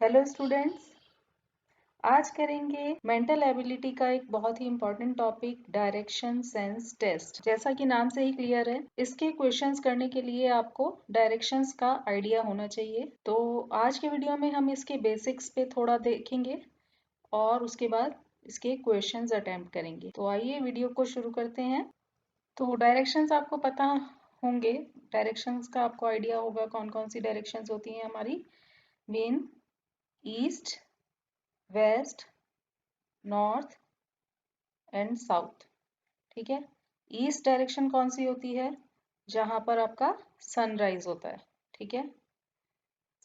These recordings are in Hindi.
हेलो स्टूडेंट्स, आज करेंगे मेंटल एबिलिटी का एक बहुत ही important topic direction sense test. जैसा कि नाम से ही क्लियर है, इसके क्वेश्चंस करने के लिए आपको डायरेक्शंस का आइडिया होना चाहिए। तो आज के वीडियो में हम इसके बेसिक्स पे थोड़ा देखेंगे और उसके बाद इसके क्वेश्चंस अटेम्प्ट करेंगे। तो आइए वीडियो को शुरू करते हैं। तो डायरेक्शंस आपको पता होंगे, डायरेक्शंस का आपको आइडिया होगा कौन कौन सी डायरेक्शंस होती हैं हमारी। Main east, west, north and south. ठीक है, ईस्ट डायरेक्शन कौन सी होती है? जहां पर आपका सनराइज होता है। ठीक है,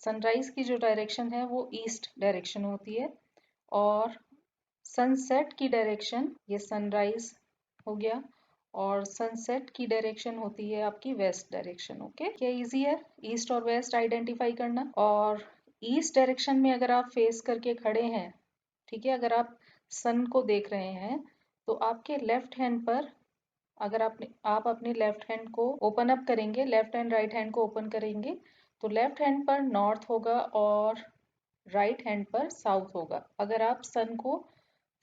सनराइज की जो डायरेक्शन है वो ईस्ट डायरेक्शन होती है। और सनसेट की डायरेक्शन, ये सनराइज हो गया, और सनसेट की डायरेक्शन होती है आपकी वेस्ट डायरेक्शन। ओके, क्या इजी है ईस्ट और वेस्ट आइडेंटिफाई करना। और ईस्ट डायरेक्शन में अगर आप फेस करके खड़े हैं, ठीक है, अगर आप सन को देख रहे हैं तो आपके लेफ्ट हैंड पर, अगर आप अपने लेफ्ट हैंड को ओपन अप करेंगे, लेफ्ट एंड राइट हैंड को ओपन करेंगे, तो लेफ्ट हैंड पर नॉर्थ होगा और राइट हैंड पर साउथ होगा। अगर आप सन को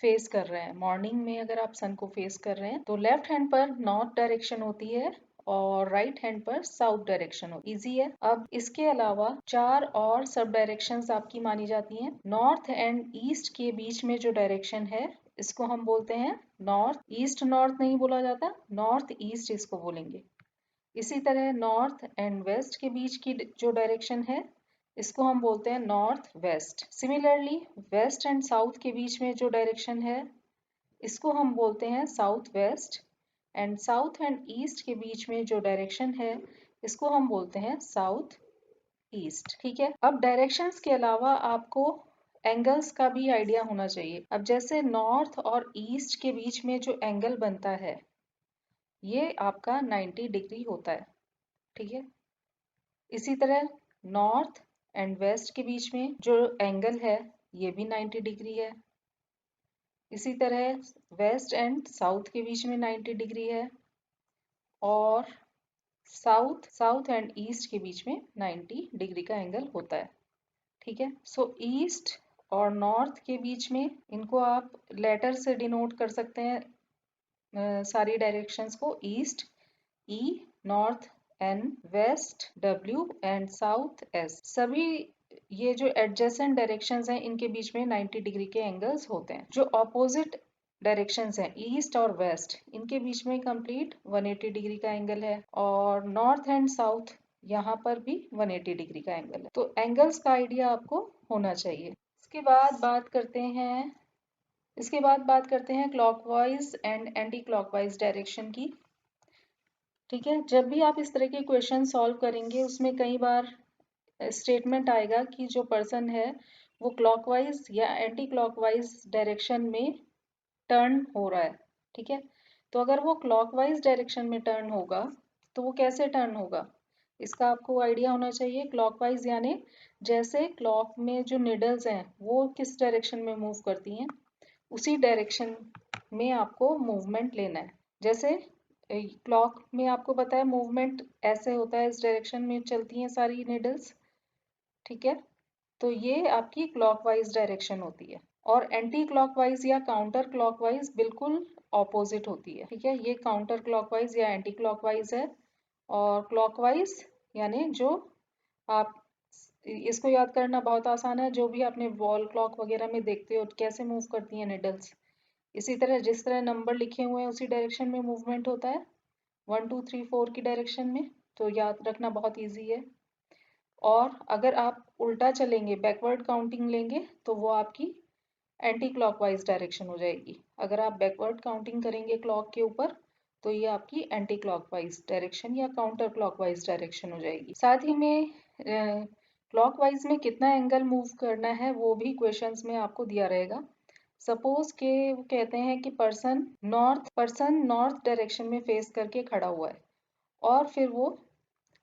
फेस कर रहे हैं, मॉर्निंग में अगर आप सन को फेस कर रहे हैं तो लेफ्ट हैंड पर नॉर्थ डायरेक्शन होती है और राइट हैंड पर साउथ डायरेक्शन हो। इजी है। अब इसके अलावा 4 और सब डायरेक्शंस आपकी मानी जाती हैं। नॉर्थ एंड ईस्ट के बीच में जो डायरेक्शन है इसको हम बोलते हैं नॉर्थ ईस्ट। नॉर्थ नहीं बोला जाता, नॉर्थ ईस्ट इसको बोलेंगे। इसी तरह नॉर्थ एंड वेस्ट के बीच की जो डायरेक्शन है इसको हम बोलते हैं north west. Similarly west and south के बीच में जो डायरेक्शन है इसको हम बोलते हैं south west. And south and east के बीच में जो डायरेक्शन है इसको हम बोलते हैं साउथ ईस्ट। ठीक है, अब डायरेक्शंस के अलावा आपको एंगल्स का भी आइडिया होना चाहिए। अब जैसे नॉर्थ और ईस्ट के बीच में जो एंगल बनता है ये आपका 90 डिग्री होता है। ठीक है, इसी तरह नॉर्थ एंड वेस्ट के बीच में जो एंगल है ये भी 90 डिग्री है। इसी तरह वेस्ट एंड साउथ के बीच में 90 डिग्री है और साउथ एंड ईस्ट के बीच में 90 डिग्री का एंगल होता है। ठीक है, सो ईस्ट और नॉर्थ के बीच में इनको आप लेटर से डिनोट कर सकते हैं, सारी डायरेक्शंस को। East E, north N, west W and south S. सभी ये जो एडजेसेंट डायरेक्शंस हैं इनके बीच में 90 डिग्री के एंगल्स होते हैं। जो ऑपोजिट डायरेक्शंस हैं ईस्ट और वेस्ट, इनके बीच में कंप्लीट 180 डिग्री का एंगल है। और नॉर्थ एंड साउथ यहाँ पर भी 180 डिग्री का एंगल है। तो एंगल्स का आइडिया आपको होना चाहिए। इसके बाद बात करते हैं clockwise and anti clockwise direction की। ठीक है, जब भी आप इस तरह के क्वेश्चन सॉल्व करेंगे उसमें कई बार स्टेटमेंट आएगा कि जो पर्सन है वो क्लॉकवाइज या एंटी क्लॉकवाइज डायरेक्शन में टर्न हो रहा है। ठीक है, तो अगर वो क्लॉकवाइज डायरेक्शन में टर्न होगा तो वो कैसे टर्न होगा इसका आपको आइडिया होना चाहिए। क्लॉकवाइज यानी जैसे क्लॉक में जो निडल्स हैं वो किस डायरेक्शन में मूव करती हैं उसी डायरेक्शन में आपको मूवमेंट लेना है। जैसे क्लॉक में आपको पता है मूवमेंट ऐसे होता है, इस डायरेक्शन में चलती हैं सारी निडल्स। ठीक है, तो ये आपकी क्लॉकवाइज डायरेक्शन होती है। और एंटी क्लॉकवाइज या काउंटर क्लॉकवाइज बिल्कुल ऑपोजिट होती है। ठीक है, ये काउंटर क्लॉकवाइज या एंटी क्लॉकवाइज है। और क्लॉकवाइज यानी जो आप, इसको याद करना बहुत आसान है, जो भी आपने वॉल क्लॉक वगैरह में देखते हो कैसे मूव करती हैं निडल्स, इसी तरह जिस तरह नंबर लिखे हुए हैं उसी डायरेक्शन में मूवमेंट होता है, 1 2 3 4 की डायरेक्शन में। तो याद रखना बहुत ईजी है। और अगर आप उल्टा चलेंगे, बैकवर्ड काउंटिंग लेंगे, तो वो आपकी एंटी क्लॉकवाइज डायरेक्शन हो जाएगी। अगर आप बैकवर्ड काउंटिंग करेंगे क्लॉक के ऊपर तो ये आपकी एंटी क्लॉकवाइज डायरेक्शन या काउंटर क्लॉकवाइज डायरेक्शन हो जाएगी। साथ ही में क्लॉकवाइज में कितना एंगल मूव करना है वो भी क्वेश्चंस में आपको दिया रहेगा। सपोज के वो कहते हैं कि पर्सन नॉर्थ डायरेक्शन में फेस करके खड़ा हुआ है और फिर वो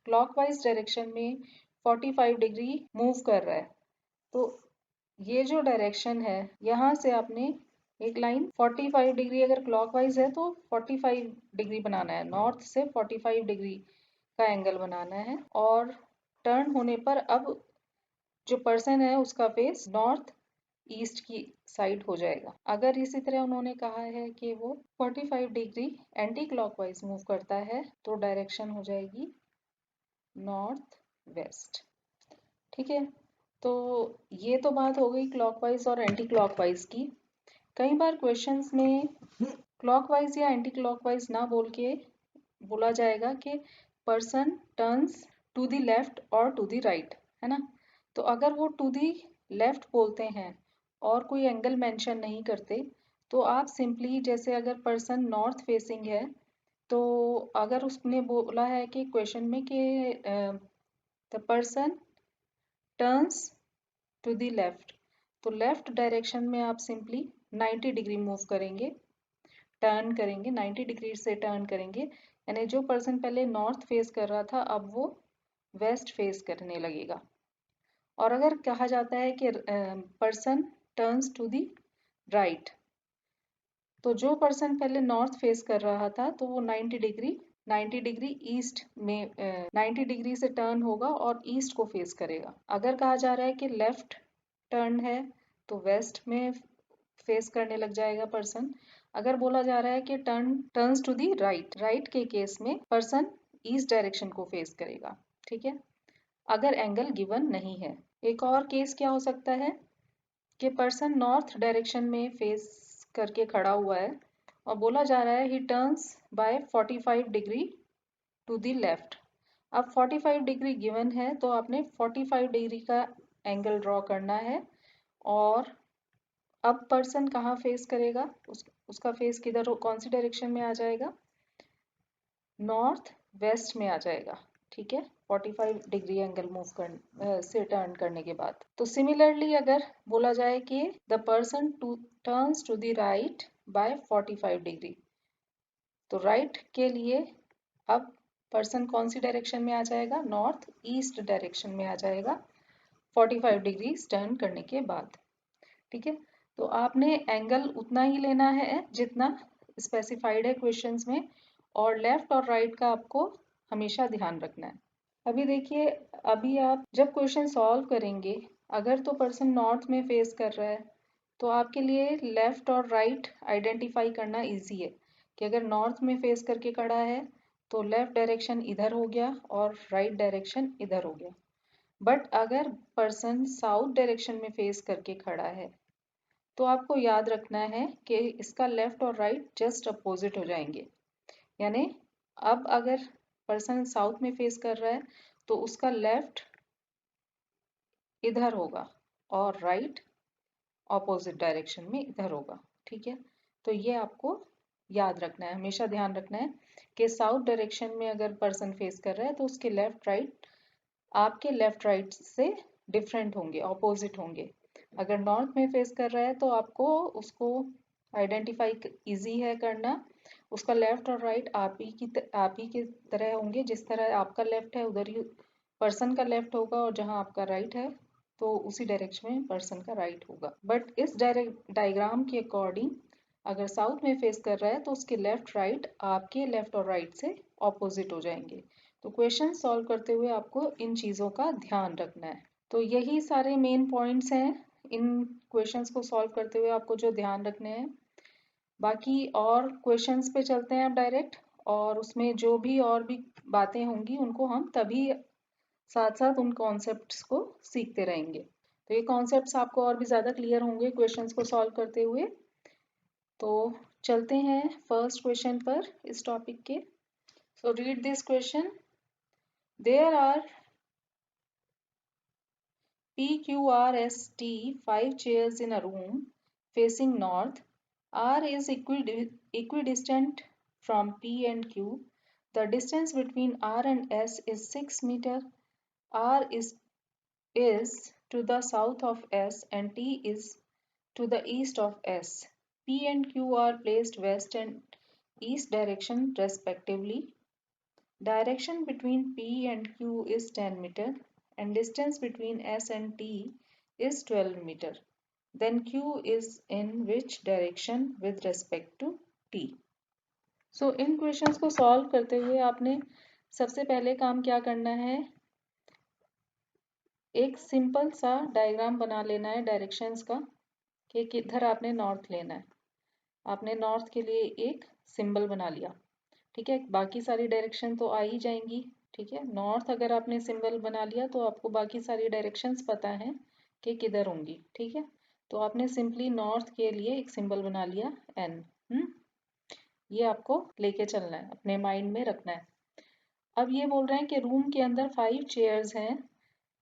क्लॉकवाइज डायरेक्शन में 45 डिग्री मूव कर रहा है। तो ये जो डायरेक्शन है यहाँ से आपने एक लाइन 45 डिग्री, अगर क्लॉकवाइज है तो 45 डिग्री बनाना है, नॉर्थ से 45 डिग्री का एंगल बनाना है। और टर्न होने पर अब जो पर्सन है उसका फेस नॉर्थ ईस्ट की साइड हो जाएगा। अगर इसी तरह उन्होंने कहा है कि वो 45 डिग्री एंटी क्लॉकवाइज मूव करता है तो डायरेक्शन हो जाएगी नॉर्थ वेस्ट। ठीक है, तो ये तो बात हो गई क्लॉकवाइज और एंटी क्लॉकवाइज की। कई बार क्वेश्चंस में क्लॉकवाइज या एंटी क्लॉकवाइज ना बोल के बोला जाएगा कि person turns to the left और टू द राइट, है ना। तो अगर वो टू द लेफ्ट बोलते हैं और कोई एंगल मेंशन नहीं करते तो आप सिंपली, जैसे अगर पर्सन नॉर्थ फेसिंग है तो अगर उसने बोला है कि क्वेश्चन में कि the person turns to the left, तो लेफ्ट डायरेक्शन में आप सिंपली 90 डिग्री मूव करेंगे, टर्न करेंगे, 90 डिग्री से टर्न करेंगे। यानी जो पर्सन पहले नॉर्थ फेस कर रहा था अब वो वेस्ट फेस करने लगेगा। और अगर कहा जाता है कि person turns to the right, तो जो पर्सन पहले नॉर्थ फेस कर रहा था तो वो 90 डिग्री ईस्ट में 90 डिग्री से टर्न होगा और ईस्ट को फेस करेगा। अगर कहा जा रहा है कि लेफ्ट टर्न है तो वेस्ट में फेस करने लग जाएगा पर्सन। अगर बोला जा रहा है कि turns to the right, right के केस में पर्सन ईस्ट डायरेक्शन को फेस करेगा। ठीक है, अगर एंगल गिवन नहीं है। एक और केस क्या हो सकता है कि पर्सन नॉर्थ डायरेक्शन में फेस करके खड़ा हुआ है और बोला जा रहा है he turns by 45 degree to the left. अब 45 डिग्री गिवन है तो आपने 45 डिग्री का एंगल ड्रॉ करना है और अब पर्सन कहाँ फेस करेगा, उसका फेस किधर, कौन सी डायरेक्शन में आ जाएगा, नॉर्थ वेस्ट में आ जाएगा। ठीक है, 45 डिग्री एंगल मूव कर से टर्न करने के बाद। तो सिमिलरली अगर बोला जाए कि the person turns to the right by 45 degree, तो राइट के लिए अब पर्सन कौन सी डायरेक्शन में आ जाएगा, नॉर्थ ईस्ट डायरेक्शन में आ जाएगा 45 डिग्री टर्न करने के बाद। ठीक है, तो आपने एंगल उतना ही लेना है जितना स्पेसिफाइड है क्वेश्चंस में, और लेफ्ट और राइट का आपको हमेशा ध्यान रखना है। अभी देखिए, अभी आप जब क्वेश्चन सॉल्व करेंगे, अगर तो पर्सन नॉर्थ में फेस कर रहा है तो आपके लिए लेफ्ट और राइट आइडेंटिफाई करना इजी है कि अगर नॉर्थ में फेस करके खड़ा है तो लेफ्ट डायरेक्शन इधर हो गया और राइट डायरेक्शन इधर हो गया। बट अगर पर्सन साउथ डायरेक्शन में फेस करके खड़ा है तो आपको याद रखना है कि इसका लेफ्ट और राइट जस्ट अपोजिट हो जाएंगे। यानी अब अगर पर्सन साउथ में फेस कर रहा है तो उसका लेफ्ट इधर होगा और राइट ऑपोजिट डायरेक्शन में इधर होगा। ठीक है, तो ये आपको याद रखना है, हमेशा ध्यान रखना है कि साउथ डायरेक्शन में अगर पर्सन फेस कर रहा है तो उसके लेफ्ट राइट आपके लेफ्ट राइट से डिफरेंट होंगे, ऑपोजिट होंगे। अगर नॉर्थ में फेस कर रहा है तो आपको उसको आइडेंटिफाई इजी है करना, उसका लेफ्ट और राइट आप ही की तरह होंगे, जिस तरह आपका लेफ्ट है उधर ही पर्सन का लेफ्ट होगा और जहां आपका राइट है तो उसी डायरेक्शन में पर्सन का राइट होगा। बट इस डायग्राम के अकॉर्डिंग अगर साउथ में फेस कर रहा है तो उसके लेफ्ट राइट आपके लेफ्ट और राइट से ऑपोजिट हो जाएंगे। तो क्वेश्चन सॉल्व करते हुए आपको इन चीज़ों का ध्यान रखना है। तो यही सारे मेन पॉइंट्स हैं इन क्वेश्चंस को सॉल्व करते हुए आपको जो ध्यान रखने हैं। बाकी और क्वेश्चंस पे चलते हैं अब डायरेक्ट, और उसमें जो भी और भी बातें होंगी उनको हम तभी साथ साथ उन कॉन्सेप्ट्स को सीखते रहेंगे। तो ये कॉन्सेप्ट्स आपको और भी ज़्यादा क्लियर होंगे क्वेश्चंस को सॉल्व करते हुए। तो चलते हैं फर्स्ट क्वेश्चन पर इस टॉपिक के। So read this question. There are PQRST 5 chairs in a room facing north. R is equidistant from P and Q. The distance between R and S is 6 meter. R is to the south of S and T is to the east of S. P and Q are placed west and east direction respectively. Direction between P and Q is 10 meter and distance between S and T is 12 meter. Then Q is in which direction with respect to T? So in questions को सॉल्व करते हुए आपने सबसे पहले काम क्या करना है, एक सिंपल सा डायग्राम बना लेना है डायरेक्शंस का कि किधर आपने नॉर्थ लेना है। आपने नॉर्थ के लिए एक सिंबल बना लिया, ठीक है। बाकी सारी डायरेक्शन तो आ ही जाएंगी, ठीक है। नॉर्थ अगर आपने सिंबल बना लिया तो आपको बाकी सारी डायरेक्शंस पता है कि किधर होंगी, ठीक है। तो आपने सिंपली नॉर्थ के लिए एक सिंबल बना लिया एन। ये आपको लेके चलना है, अपने माइंड में रखना है। अब ये बोल रहे हैं कि रूम के अंदर 5 चेयर्स हैं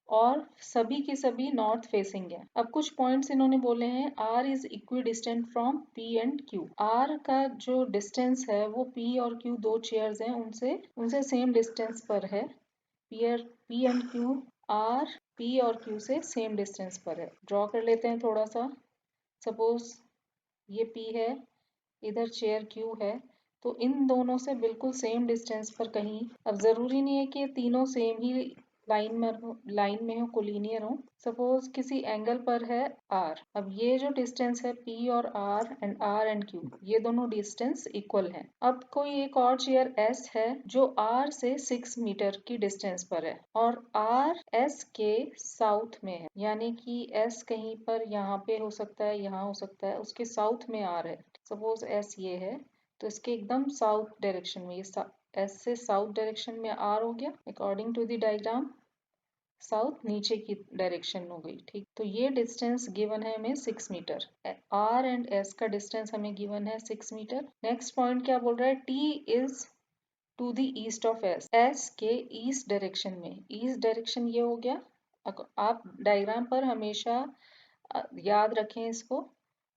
और सभी के सभी नॉर्थ फेसिंग है। अब कुछ पॉइंट्स इन्होंने बोले हैं, R is equi distant from P and Q। R का जो डिस्टेंस है वो P और Q दो चेयर्स हैं उनसे सेम डिस्टेंस पर है। P and Q, R P और Q से सेम डिस्टेंस पर है। ड्रॉ कर लेते हैं थोड़ा सा। सपोज ये P है, इधर चेयर Q है, तो इन दोनों से बिल्कुल सेम डिस्टेंस पर कहीं, अब जरूरी नहीं है कि ये तीनों सेम ही लाइन में हो, कोलिनियर हो। सपोज किसी एंगल पर है R। अब ये जो डिस्टेंस है P और R एंड Q, ये दोनों डिस्टेंस इक्वल है। अब कोई एक और चेयर S है जो R से 6 मीटर की डिस्टेंस पर है और R S के साउथ में है, यानी कि S कहीं पर यहाँ पे हो सकता है, यहाँ हो सकता है, उसके साउथ में R है। सपोज S ये है तो इसके एकदम साउथ डायरेक्शन में, ये एस से साउथ डायरेक्शन में आर हो गया। According to the diagram south नीचे की डायरेक्शन हो गई, ठीक। तो ये डिस्टेंस गिवन है हमें 6 मीटर। आर एंड एस का डिस्टेंस हमें गिवन है 6 मीटर। नेक्स्ट पॉइंट क्या बोल रहा है, T is to the east of S, S के ईस्ट डायरेक्शन में। ईस्ट डायरेक्शन ये हो गया। आप डायग्राम पर हमेशा याद रखें इसको।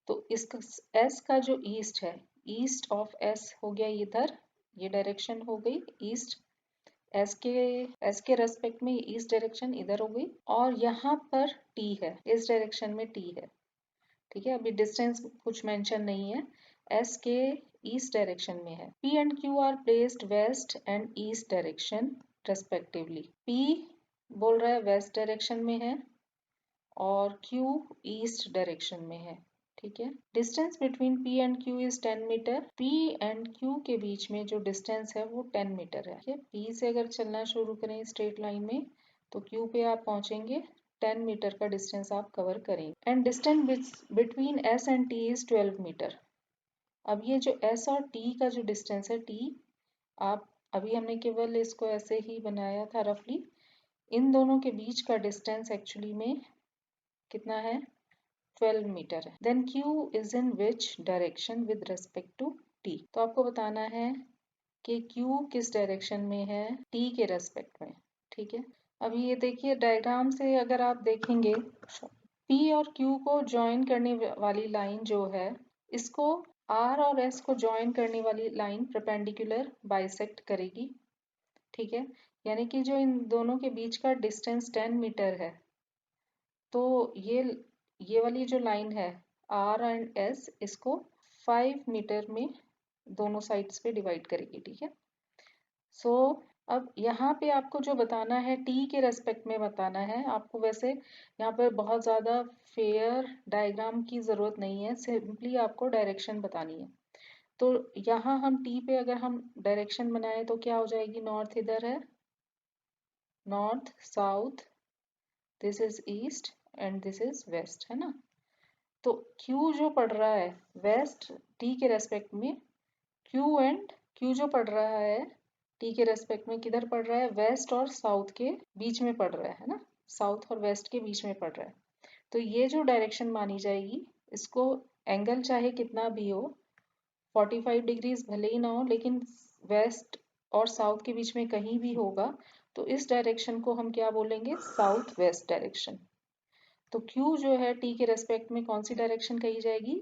तो इसका एस का जो ईस्ट है, ईस्ट ऑफ एस हो गया इधर, ये डायरेक्शन हो गई ईस्ट। एस के रेस्पेक्ट में ईस्ट डायरेक्शन इधर हो गई और यहाँ पर टी है, इस डायरेक्शन में टी है, ठीक है। अभी डिस्टेंस कुछ मेंशन नहीं है, एस के ईस्ट डायरेक्शन में है। P and Q are placed west and east direction respectively. P बोल रहा है वेस्ट डायरेक्शन में है और क्यू ईस्ट डायरेक्शन में है, ठीक है। Distance between P and Q is 10 metre. P and Q के बीच में जो डिस्टेंस है वो 10 मीटर है, ठीक है। P से अगर चलना शुरू करें स्ट्रेट लाइन में तो Q पे आप पहुंचेंगे, 10 मीटर का डिस्टेंस आप कवर करेंगे। And distance between S and T is 12 metre. अब ये जो S और T का जो डिस्टेंस है, T आप अभी हमने केवल इसको ऐसे ही बनाया था रफली, इन दोनों के बीच का डिस्टेंस एक्चुअली में कितना है, 12 मीटर है। Then Q is in which direction with respect to T। तो आपको बताना है कि Q किस डायरेक्शन में है T के रेस्पेक्ट में, ठीक है। अभी ये देखिए डायग्राम से अगर आप देखेंगे, P और Q को ज्वाइन करने वाली लाइन जो है, इसको R और S को ज्वाइन करने वाली लाइन परपेंडिकुलर बाइसेक्ट करेगी, ठीक है। यानी कि जो इन दोनों के बीच का डिस्टेंस 10 मीटर है, तो ये वाली जो लाइन है R एंड S, इसको 5 मीटर में दोनों साइड्स पे डिवाइड करेगी, ठीक है। सो अब यहाँ पे आपको जो बताना है T के रेस्पेक्ट में बताना है आपको। वैसे यहाँ पर बहुत ज़्यादा फेयर डायग्राम की ज़रूरत नहीं है, सिंपली आपको डायरेक्शन बतानी है। तो यहाँ हम T पे अगर हम डायरेक्शन बनाए तो क्या हो जाएगी, नॉर्थ इधर है, north south, this is east and this is west, है ना। तो Q जो पड़ रहा है वेस्ट T के रेस्पेक्ट में, Q जो पड़ रहा है T के रेस्पेक्ट में किधर पड़ रहा है, वेस्ट और साउथ के बीच में पड़ रहा है ना, साउथ और वेस्ट के बीच में पड़ रहा है। तो ये जो डायरेक्शन मानी जाएगी, इसको एंगल चाहे कितना भी हो, 45 डिग्रीज भले ही ना हो, लेकिन वेस्ट और साउथ के बीच में कहीं भी होगा, तो इस डायरेक्शन को हम क्या बोलेंगे, साउथ वेस्ट डायरेक्शन। तो Q जो है T के रेस्पेक्ट में कौन सी डायरेक्शन कही जाएगी,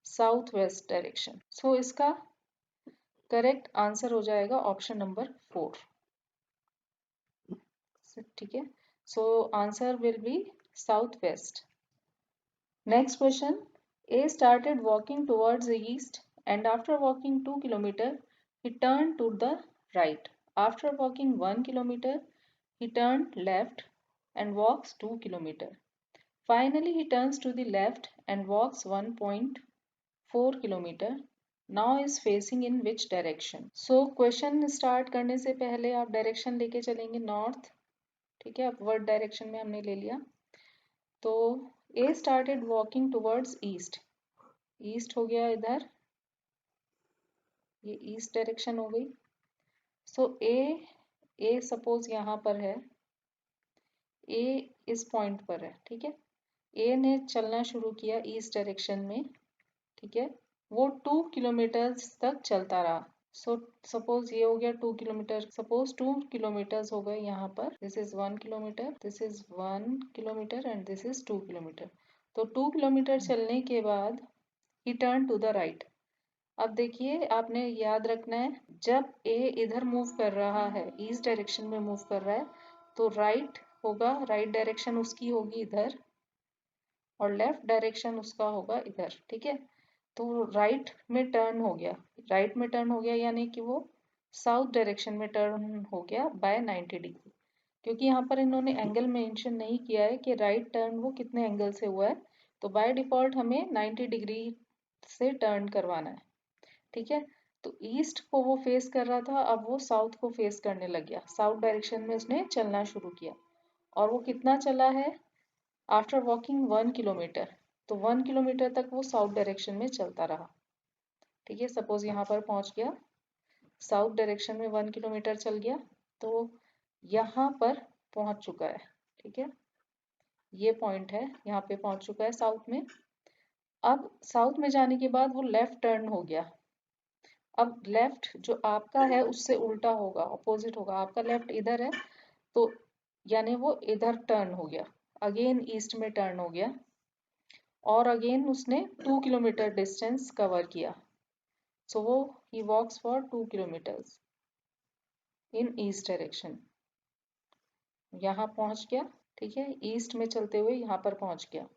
साउथ वेस्ट डायरेक्शन। सो इसका करेक्ट आंसर हो जाएगा ऑप्शन नंबर 4, ठीक है। So answer will be south west. Next question, A started walking towards the east and after walking 2 kilometers he turned to the right. After walking 1 kilometer he turned left and walks 2 kilometers. Finally, he turns to the left and walks 1.4 kilometer. Now is facing in which direction? So question start करने से पहले आप डायरेक्शन लेके चलेंगे नॉर्थ, ठीक है, अपवर्ड डायरेक्शन में हमने ले लिया। तो A started walking towards east, east हो गया इधर, ये ईस्ट डायरेक्शन हो गई। सो ए सपोज यहाँ पर है, ए इस पॉइंट पर है, ठीक है। ए ने चलना शुरू किया ईस्ट डायरेक्शन में, ठीक है। वो 2 किलोमीटर तक चलता रहा। सो सपोज ये हो गया 2 किलोमीटर, सपोज 2 किलोमीटर्स हो गए यहाँ पर। This is 1 kilometre, this is 1 kilometre and this is 2 kilometre. तो 2 किलोमीटर चलने के बाद he turn to the right. अब देखिए, आपने याद रखना है, जब ए इधर मूव कर रहा है, ईस्ट डायरेक्शन में मूव कर रहा है, तो राइट होगा, राइट डायरेक्शन उसकी होगी इधर और लेफ्ट डायरेक्शन उसका होगा इधर, ठीक है। तो राइट में टर्न हो गया, राइट में टर्न हो गया यानी कि वो साउथ डायरेक्शन में टर्न हो गया बाय 90 डिग्री। क्योंकि यहाँ पर इन्होंने एंगल मेंशन नहीं किया है कि राइट टर्न वो कितने एंगल से हुआ है, तो बाय डिफॉल्ट हमें 90 डिग्री से टर्न करवाना है, ठीक है। तो ईस्ट को वो फेस कर रहा था, अब वो साउथ को फेस करने लग गया, साउथ डायरेक्शन में उसने चलना शुरू किया। और वो कितना चला है, आफ्टर वॉकिंग 1 किलोमीटर, तो 1 किलोमीटर तक वो साउथ डायरेक्शन में चलता रहा, ठीक है। सपोज यहाँ पर पहुंच गया, साउथ डायरेक्शन में 1 किलोमीटर चल गया, तो यहाँ पर पहुंच चुका है, ठीक है। ये पॉइंट है, यहाँ पे पहुंच चुका है साउथ में। अब साउथ में जाने के बाद वो लेफ्ट टर्न हो गया। अब लेफ्ट जो आपका है उससे उल्टा होगा, अपोजिट होगा। आपका लेफ्ट इधर है, तो यानी वो इधर टर्न हो गया, अगेन ईस्ट में टर्न हो गया और अगेन उसने 2 किलोमीटर डिस्टेंस कवर किया। सो वो he walks for 2 kilometres in east direction, यहाँ पहुंच गया, ठीक है। ईस्ट में चलते हुए यहाँ पर पहुंच गया।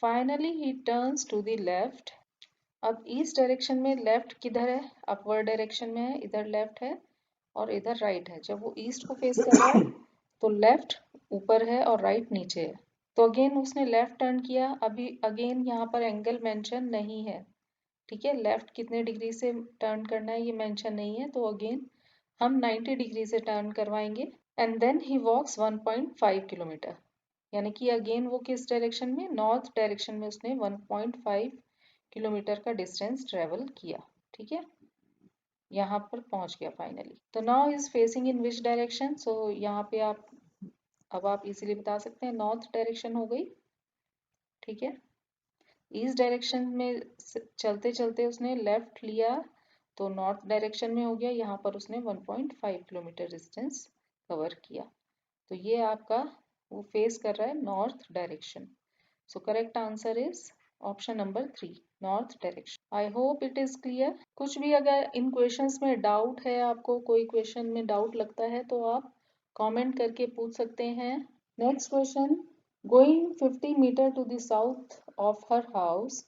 Finally he turns to the left. अब ईस्ट डायरेक्शन में लेफ्ट किधर है, अपवर्ड डायरेक्शन में है, इधर लेफ्ट है और इधर राइट है। जब वो ईस्ट को फेस कर रहा है तो लेफ्ट ऊपर है और राइट नीचे है। तो अगेन उसने लेफ्ट टर्न किया। अभी अगेन यहाँ पर एंगल मेंशन नहीं है, ठीक है। लेफ्ट कितने डिग्री से टर्न करना है ये मेंशन नहीं है, तो अगेन हम 90 डिग्री से टर्न करवाएंगे। And then he walks 1.5 kilometre, यानी कि अगेन वो किस डायरेक्शन में, नॉर्थ डायरेक्शन में उसने 1.5 किलोमीटर का डिस्टेंस ट्रेवल किया, ठीक है। यहाँ पर पहुंच गया फाइनली। तो now is facing in which direction, so यहाँ पे अब आप इजीली बता सकते हैं, नॉर्थ डायरेक्शन हो गई, ठीक है। ईस्ट डायरेक्शन में चलते चलते उसने लेफ्ट लिया, तो नॉर्थ डायरेक्शन में हो गया, यहाँ पर उसने 1.5 किलोमीटर डिस्टेंस कवर किया। तो ये आपका वो फेस कर रहा है north direction. So correct answer is option number 3, north direction. I hope it is clear. कुछ भी अगर इन क्वेश्चंस में डाउट है, आपको कोई क्वेश्चन में डाउट लगता है तो आप कमेंट करके पूछ सकते हैं। Next question, going 50 metre to the south of her house,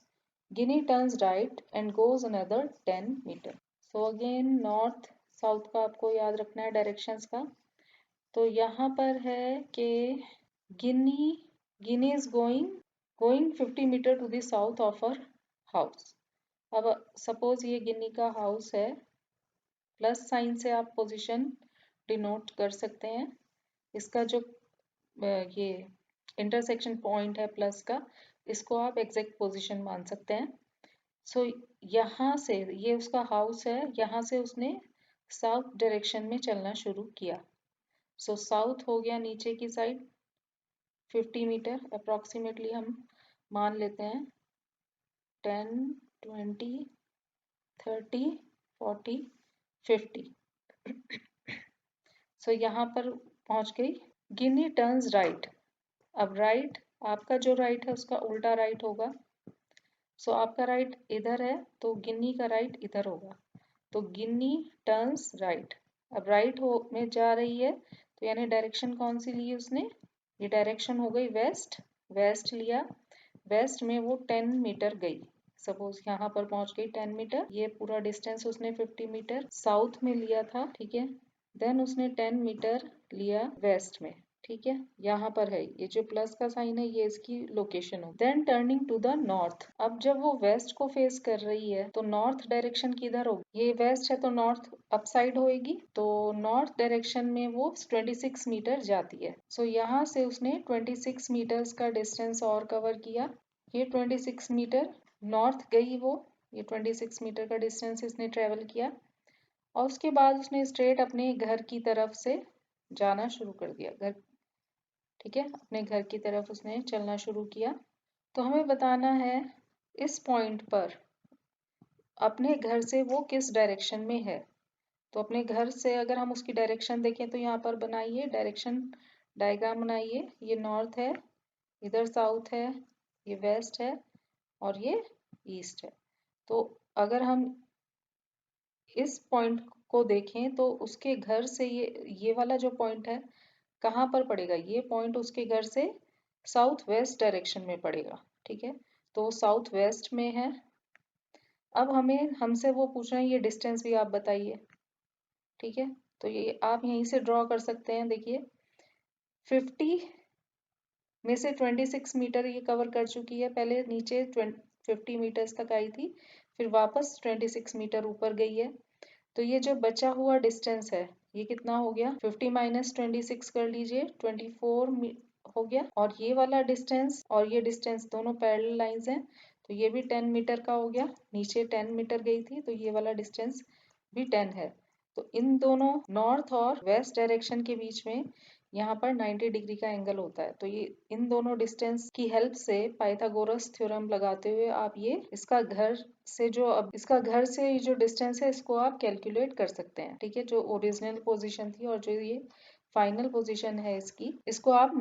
Ginny turns right and goes another 10 metre. So again north south का आपको याद रखना है डायरेक्शंस का। तो यहाँ पर है कि Ginny is going 50 metre to the south of her house. अब सपोज ये गिनी का हाउस है, प्लस साइन से आप पोजीशन डिनोट कर सकते हैं। इसका जो ये इंटरसेक्शन पॉइंट है प्लस का, इसको आप एग्जैक्ट पोजीशन मान सकते हैं। सो यहाँ से ये उसका हाउस है, यहाँ से उसने साउथ डायरेक्शन में चलना शुरू किया। सो साउथ हो गया नीचे की साइड 50 मीटर अप्रोक्सीमेटली हम मान लेते हैं, 10, 20, 30, 40, 50। सो यहाँ पर पहुंच गई। गिनी टर्न्स राइट, अब राइट आपका जो राइट है उसका उल्टा राइट होगा। सो आपका राइट इधर है तो गिन्नी का राइट इधर होगा, तो गिन्नी टर्न्स राइट। अब राइट हो में जा रही है, तो यानी डायरेक्शन कौन सी ली उसने, ये डायरेक्शन हो गई वेस्ट, वेस्ट लिया। वेस्ट में वो 10 मीटर गई, सपोज यहाँ पर पहुंच गई 10 मीटर। ये पूरा डिस्टेंस उसने 50 मीटर साउथ में लिया था, ठीक है। देन उसने 10 मीटर लिया वेस्ट में, ठीक है, यहाँ पर है, ये जो प्लस का साइन है ये इसकी लोकेशन हो। Then turning to the north, अब जब वो वेस्ट को फेस कर रही है तो नॉर्थ डायरेक्शन किधर होगी, ये वेस्ट है तो नॉर्थ अप साइड होएगी, तो नॉर्थ डायरेक्शन में वो 26 मीटर जाती है। सो यहाँ से उसने 26 मीटर्स का डिस्टेंस और कवर किया। ये 26 मीटर नॉर्थ गई वो, ये 26 मीटर का डिस्टेंस इसने ट्रेवल किया और उसके बाद उसने स्ट्रेट अपने घर की तरफ से जाना शुरू कर दिया। घर, ठीक है, अपने घर की तरफ उसने चलना शुरू किया। तो हमें बताना है इस पॉइंट पर अपने घर से वो किस डायरेक्शन में है। तो अपने घर से अगर हम उसकी डायरेक्शन देखें तो यहाँ पर बनाइए डायरेक्शन डायग्राम बनाइए। ये नॉर्थ है, इधर साउथ है, ये वेस्ट है और ये ईस्ट है। तो अगर हम इस पॉइंट को देखें तो उसके घर से ये वाला जो पॉइंट है कहाँ पर पड़ेगा, ये पॉइंट उसके घर से साउथ वेस्ट डायरेक्शन में पड़ेगा। ठीक है, तो साउथ वेस्ट में है। अब हमसे वो पूछ रहे हैं ये डिस्टेंस भी आप बताइए। ठीक है, तो ये आप यहीं से ड्रॉ कर सकते हैं। देखिए 50 में से 26 मीटर ये कवर कर चुकी है, पहले नीचे 50 मीटर्स तक आई थी, फिर वापस 26 मीटर ऊपर गई है। तो ये जो बचा हुआ डिस्टेंस है ये कितना हो गया, 50 माइनस 26 कर लीजिए, 24 हो गया। और ये वाला डिस्टेंस और ये डिस्टेंस दोनों पैरेलल लाइंस हैं, तो ये भी 10 मीटर का हो गया। नीचे 10 मीटर गई थी तो ये वाला डिस्टेंस भी 10 है। तो इन दोनों नॉर्थ और वेस्ट डायरेक्शन के बीच में यहाँ पर 90 डिग्री का एंगल होता है। तो ये इन दोनों डिस्टेंस की हेल्प से पाइथागोरस थ्योरम लगाते हुए आप ये इसका घर से जो डिस्टेंस है इसको आप कैलकुलेट कर सकते हैं। ठीक है, जो ओरिजिनल पोजीशन थी और जो ये फाइनल पोजीशन है इसकी, इसको आप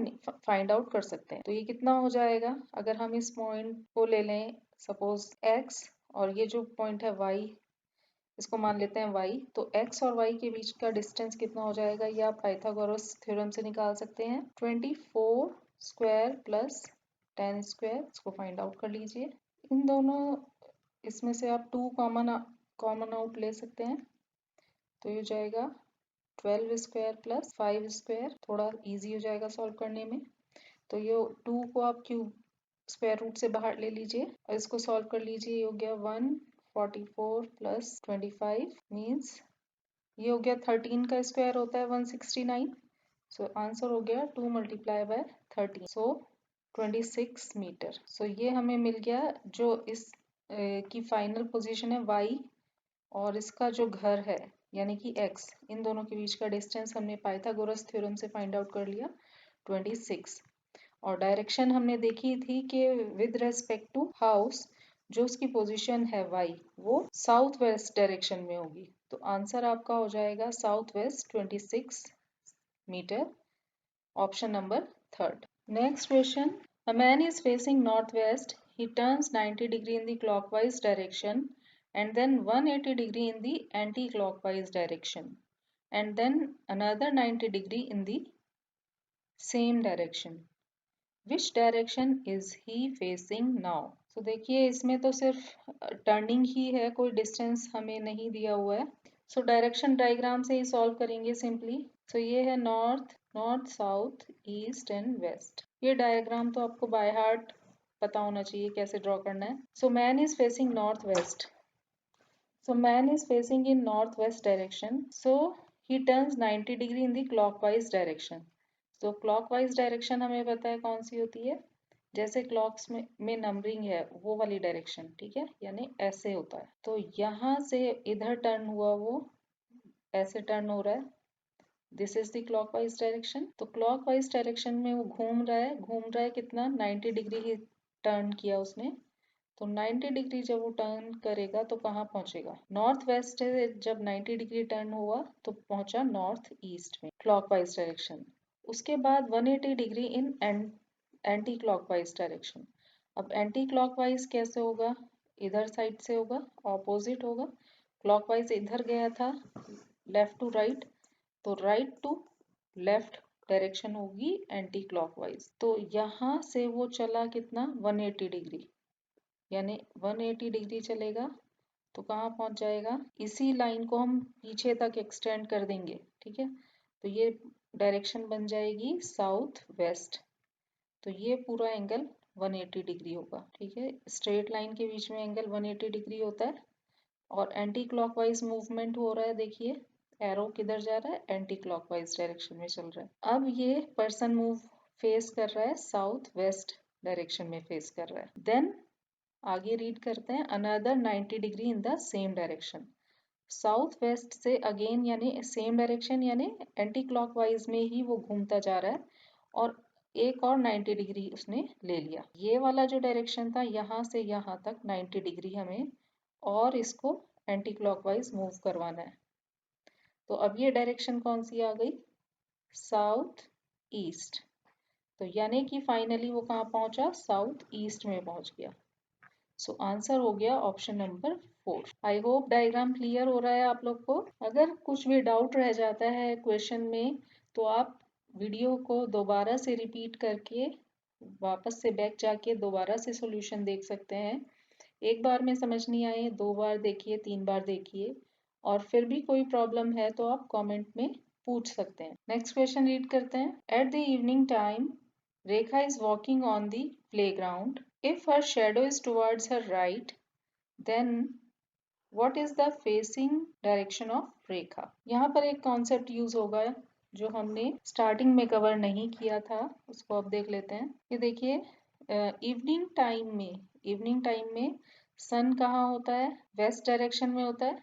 फाइंड आउट कर सकते हैं। तो ये कितना हो जाएगा, अगर हम इस पॉइंट को ले लें सपोज x और ये जो पॉइंट है y, इसको मान लेते हैं y, तो x और y के बीच का डिस्टेंस कितना हो जाएगा, ये आप पाइथागोरस थ्योरम से निकाल सकते हैं। 24 स्क्वायर प्लस 10 स्क्वायर, इसको फाइंड आउट कर लीजिए। इन दोनों इसमें से आप 2 कॉमन आउट ले सकते हैं, तो ये हो जाएगा 12 स्क्वायर प्लस 5 स्क्वायर, थोड़ा इजी हो जाएगा सॉल्व करने में। तो ये 2 को आप क्यूब स्क्वायर रूट से बाहर ले लीजिए और इसको सॉल्व कर लीजिए। ये हो गया 144 प्लस 25 मीन्स ये हो गया 13 का स्क्वायर होता है 169। सो आंसर हो गया 2 मल्टीप्लाई बाय 13, सो 26 मीटर। सो ये हमें मिल गया जो इस की फाइनल पोजीशन है y और इसका जो घर है यानी कि x, इन दोनों के बीच का डिस्टेंस हमने पाइथागोरस थ्योरम से फाइंड आउट कर लिया 26। और डायरेक्शन हमने देखी थी कि विद रेस्पेक्ट टू हाउस जो उसकी पोजीशन है y वो साउथ वेस्ट डायरेक्शन में होगी। तो आंसर आपका हो जाएगा south west 26 metre, option number 3rd। Next question, a man is facing northwest, he turns 90 degree in the clockwise direction and then 180 degree in the anti-clockwise direction and then another 90 degree in the same direction. Which direction is he facing now? तो देखिए इसमें तो सिर्फ टर्निंग ही है, कोई डिस्टेंस हमें नहीं दिया हुआ है। सो डायरेक्शन डायग्राम से ही सॉल्व करेंगे सिंपली। सो ये है north, north south east and west. ये डायग्राम तो आपको बाय हार्ट पता होना चाहिए कैसे ड्रॉ करना है। So man is facing north west, so man is facing in northwest direction, so he turns 90 degree in the clockwise direction. So clockwise direction हमें पता है कौन सी होती है, जैसे क्लॉक्स में नंबरिंग है वो वाली डायरेक्शन। ठीक है, यानी ऐसे होता है। तो यहाँ से इधर टर्न हुआ, वो ऐसे टर्न हो रहा है, this is the clockwise direction. तो क्लॉकवाइज डायरेक्शन में वो घूम रहा है कितना, 90 डिग्री ही टर्न किया उसने। तो 90 डिग्री जब वो टर्न करेगा तो कहाँ पहुंचेगा, नॉर्थ वेस्ट से जब 90 डिग्री टर्न हुआ तो पहुंचा नॉर्थ ईस्ट में, क्लॉकवाइज डायरेक्शन। उसके बाद 180 degree in anti clockwise direction. अब एंटी क्लॉकवाइज कैसे होगा, इधर साइड से होगा, ऑपोजिट होगा। क्लॉकवाइज इधर गया था, लेफ्ट टू राइट, तो राइट टू लेफ्ट डायरेक्शन होगी एंटी क्लॉकवाइज। तो यहाँ से वो चला कितना, 180 डिग्री, यानी 180 डिग्री चलेगा तो कहाँ पहुंच जाएगा, इसी लाइन को हम पीछे तक एक्सटेंड कर देंगे। ठीक है, तो ये डायरेक्शन बन जाएगी साउथ वेस्ट। तो ये पूरा एंगल 180 डिग्री होगा। ठीक है, स्ट्रेट लाइन के बीच में एंगल 180 डिग्री होता है और एंटी क्लॉकवाइज मूवमेंट हो रहा है। देखिए एरो किधर जा रहा है, एंटी क्लॉकवाइज डायरेक्शन में चल रहा है। अब ये पर्सन मूव फेस कर रहा है साउथ वेस्ट डायरेक्शन में फेस कर रहा है। देन आगे रीड करते हैं, another 90 degree in the same direction. South west से अगेन यानी सेम डायरेक्शन यानी एंटी क्लॉकवाइज में ही वो घूमता जा रहा है और एक और 90 डिग्री उसने ले लिया। ये वाला जो डायरेक्शन था यहाँ से यहाँ तक 90 डिग्री हमें और इसको एंटी क्लॉकवाइज मूव करवाना है। तो अब ये डायरेक्शन कौन सी आ गई, साउथ ईस्ट। तो यानी कि फाइनली वो कहाँ पहुंचा, साउथ ईस्ट में पहुंच गया। सो आंसर हो गया option number 4। I hope diagram clear हो रहा है आप लोग को। अगर कुछ भी डाउट रह जाता है क्वेश्चन में तो आप वीडियो को दोबारा से रिपीट करके वापस से बैक जाके दोबारा से सॉल्यूशन देख सकते हैं। एक बार में समझ नहीं आए 2 बार देखिए, 3 बार देखिए और फिर भी कोई प्रॉब्लम है तो आप कमेंट में पूछ सकते हैं। नेक्स्ट क्वेश्चन रीड करते हैं। At the evening time Rekha is walking on the playground. If her shadow is towards her right, then what is the facing direction of रेखा? यहाँ पर एक कॉन्सेप्ट यूज होगा जो हमने स्टार्टिंग में कवर नहीं किया था, उसको अब देख लेते हैं। ये देखिए इवनिंग टाइम में सन कहाँ होता है, वेस्ट डायरेक्शन में होता है।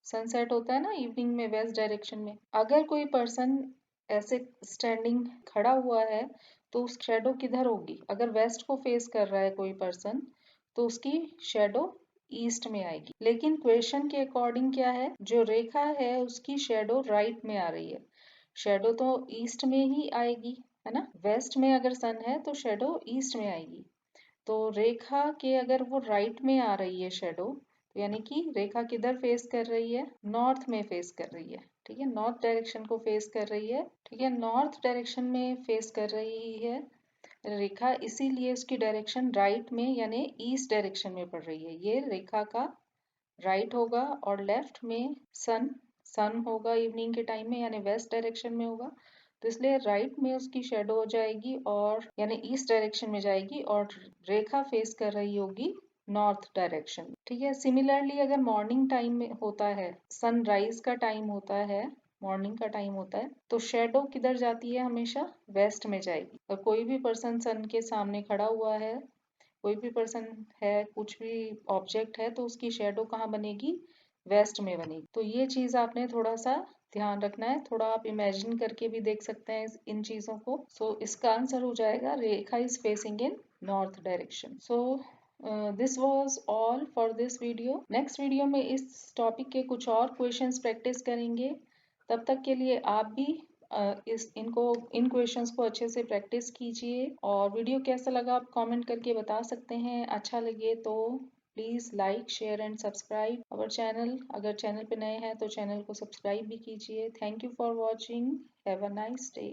सनसेट होता है ना इवनिंग में वेस्ट डायरेक्शन में। अगर कोई पर्सन ऐसे स्टैंडिंग खड़ा हुआ है तो उस शेडो किधर होगी, अगर वेस्ट को फेस कर रहा है कोई पर्सन तो उसकी शेडो ईस्ट में आएगी। लेकिन क्वेश्चन के अकॉर्डिंग क्या है, जो रेखा है उसकी शेडो राइट में आ रही है। शेडो तो ईस्ट में ही आएगी है ना, वेस्ट में अगर सन है तो शेडो ईस्ट में आएगी। तो रेखा के अगर वो राइट में आ रही है शेडो, तो यानी कि रेखा किधर फेस कर रही है, नॉर्थ में फेस कर रही है। ठीक है, नॉर्थ डायरेक्शन को फेस कर रही है। ठीक है, नॉर्थ डायरेक्शन में फेस कर रही है रेखा, इसीलिए उसकी डायरेक्शन राइट में यानी ईस्ट डायरेक्शन में पड़ रही है। ये रेखा का राइट होगा और लेफ्ट में सन होगा इवनिंग के टाइम में यानी वेस्ट डायरेक्शन में होगा। तो इसलिए राइट में उसकी शेडो हो जाएगी और यानी ईस्ट डायरेक्शन में जाएगी और रेखा फेस कर रही होगी नॉर्थ डायरेक्शन। ठीक है, सिमिलरली अगर मॉर्निंग टाइम में होता है, सनराइज का टाइम होता है, मॉर्निंग का टाइम होता है, तो शेडो किधर जाती है, हमेशा वेस्ट में जाएगी। और कोई भी पर्सन सन के सामने खड़ा हुआ है, कोई भी पर्सन है, कुछ भी ऑब्जेक्ट है, तो उसकी शेडो कहाँ बनेगी, वेस्ट में बनेगी। तो ये चीज आपने थोड़ा सा ध्यान रखना है, थोड़ा आप इमेजिन करके भी देख सकते हैं इन चीजों को। सो इसका आंसर हो जाएगा Rekha is facing in north direction. So this was all for this video. Next video में इस टॉपिक के कुछ और क्वेश्चंस प्रैक्टिस करेंगे। तब तक के लिए आप भी इन क्वेश्चंस को अच्छे से प्रैक्टिस कीजिए। और वीडियो कैसा लगा आप कमेंट करके बता सकते हैं। अच्छा लगे तो please like share and subscribe our channel. अगर चैनल पे नए हैं तो चैनल को सब्सक्राइब भी कीजिए। Thank you for watching. Have a nice day.